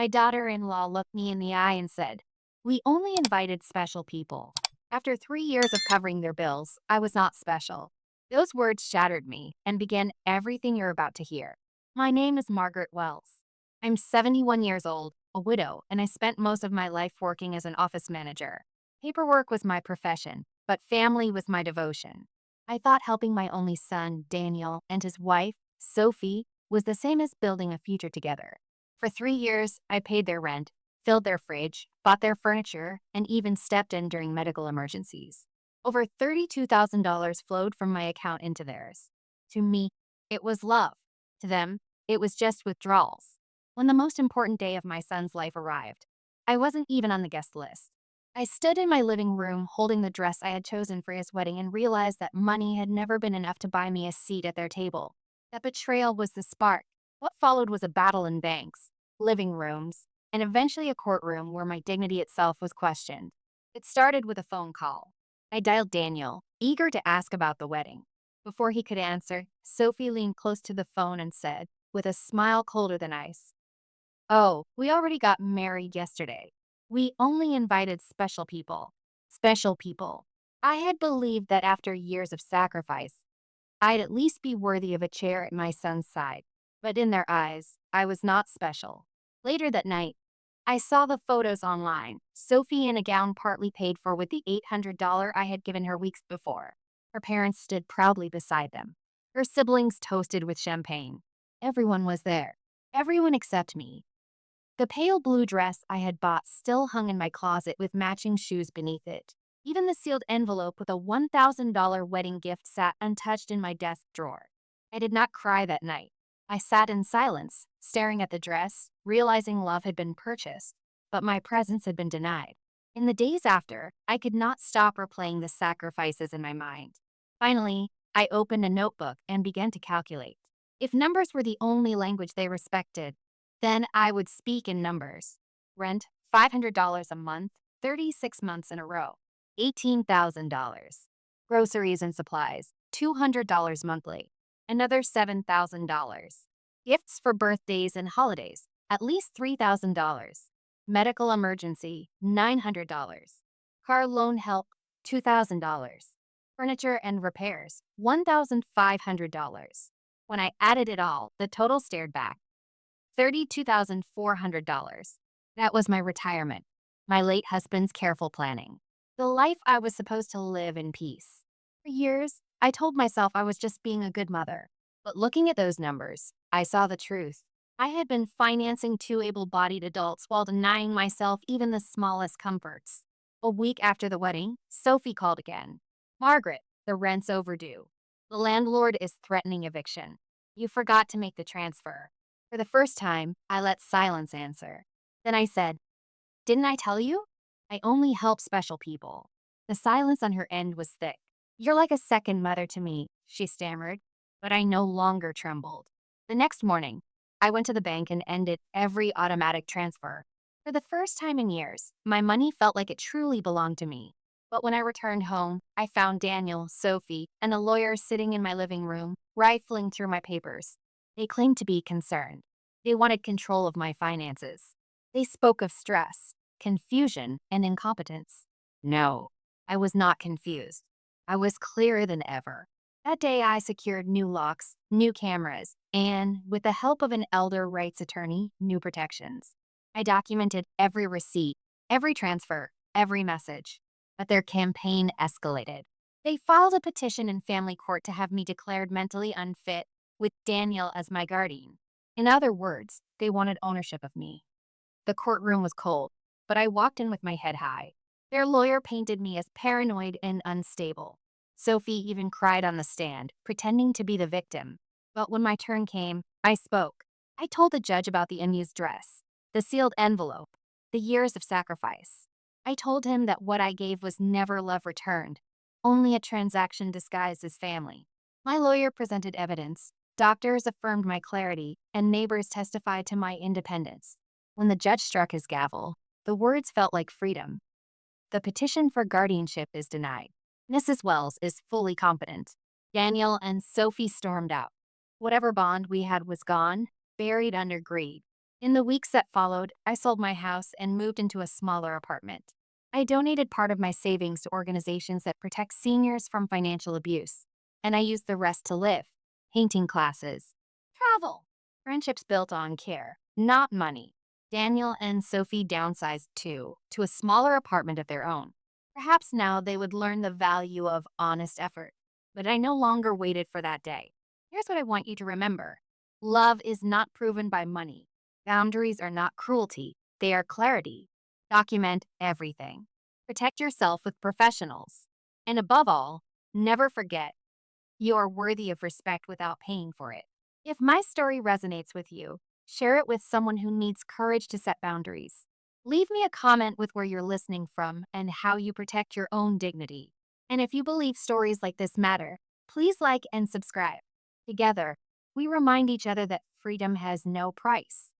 My daughter-in-law looked me in the eye and said, "We only invited special people." After 3 years of covering their bills, I was not special. Those words shattered me and began everything you're about to hear. My name is Margaret Wells. I'm 71 years old, a widow, and I spent most of my life working as an office manager. Paperwork was my profession, but family was my devotion. I thought helping my only son, Daniel, and his wife, Sophie, was the same as building a future together. For 3 years, I paid their rent, filled their fridge, bought their furniture, and even stepped in during medical emergencies. Over $32,000 flowed from my account into theirs. To me, it was love. To them, it was just withdrawals. When the most important day of my son's life arrived, I wasn't even on the guest list. I stood in my living room holding the dress I had chosen for his wedding and realized that money had never been enough to buy me a seat at their table. That betrayal was the spark. What followed was a battle in banks, living rooms, and eventually a courtroom where my dignity itself was questioned. It started with a phone call. I dialed Daniel, eager to ask about the wedding. Before he could answer, Sophie leaned close to the phone and said, with a smile colder than ice, "Oh, we already got married yesterday. We only invited special people." Special people. I had believed that after years of sacrifice, I'd at least be worthy of a chair at my son's side. But in their eyes, I was not special. Later that night, I saw the photos online. Sophie in a gown partly paid for with the $800 I had given her weeks before. Her parents stood proudly beside them. Her siblings toasted with champagne. Everyone was there. Everyone except me. The pale blue dress I had bought still hung in my closet with matching shoes beneath it. Even the sealed envelope with a $1,000 wedding gift sat untouched in my desk drawer. I did not cry that night. I sat in silence, staring at the dress, realizing love had been purchased, but my presence had been denied. In the days after, I could not stop replaying the sacrifices in my mind. Finally, I opened a notebook and began to calculate. If numbers were the only language they respected, then I would speak in numbers. Rent, $500 a month, 36 months in a row, $18,000. Groceries and supplies, $200 monthly, another $7,000. Gifts for birthdays and holidays, at least $3,000. Medical emergency, $900. Car loan help, $2,000. Furniture and repairs, $1,500. When I added it all, the total stared back. $32,400. That was my retirement, my late husband's careful planning, the life I was supposed to live in peace. For years, I told myself I was just being a good mother. But looking at those numbers, I saw the truth. I had been financing two able-bodied adults while denying myself even the smallest comforts. A week after the wedding, Sophie called again. "Margaret, the rent's overdue. The landlord is threatening eviction. You forgot to make the transfer." For the first time, I let silence answer. Then I said, "Didn't I tell you? I only help special people." The silence on her end was thick. "You're like a second mother to me," she stammered, but I no longer trembled. The next morning, I went to the bank and ended every automatic transfer. For the first time in years, my money felt like it truly belonged to me. But when I returned home, I found Daniel, Sophie, and a lawyer sitting in my living room, rifling through my papers. They claimed to be concerned. They wanted control of my finances. They spoke of stress, confusion, and incompetence. No, I was not confused. I was clearer than ever. That day, I secured new locks, new cameras, and, with the help of an elder rights attorney, new protections. I documented every receipt, every transfer, every message. But their campaign escalated. They filed a petition in family court to have me declared mentally unfit, with Daniel as my guardian. In other words, they wanted ownership of me. The courtroom was cold, but I walked in with my head high. Their lawyer painted me as paranoid and unstable. Sophie even cried on the stand, pretending to be the victim. But when my turn came, I spoke. I told the judge about the unused dress, the sealed envelope, the years of sacrifice. I told him that what I gave was never love returned, only a transaction disguised as family. My lawyer presented evidence. Doctors affirmed my clarity, and neighbors testified to my independence. When the judge struck his gavel, the words felt like freedom. The petition for guardianship is denied. Mrs. Wells is fully competent. Daniel and Sophie stormed out. Whatever bond we had was gone, buried under greed. In the weeks that followed, I sold my house and moved into a smaller apartment. I donated part of my savings to organizations that protect seniors from financial abuse, and I used the rest to live, painting classes, travel, friendships built on care, not money. Daniel and Sophie downsized too, to a smaller apartment of their own. Perhaps now they would learn the value of honest effort. But I no longer waited for that day. Here's what I want you to remember: love is not proven by money. Boundaries are not cruelty, they are clarity. Document everything. Protect yourself with professionals. And above all, never forget you are worthy of respect without paying for it. If my story resonates with you, share it with someone who needs courage to set boundaries. Leave me a comment with where you're listening from and how you protect your own dignity. And if you believe stories like this matter, please like and subscribe. Together, we remind each other that freedom has no price.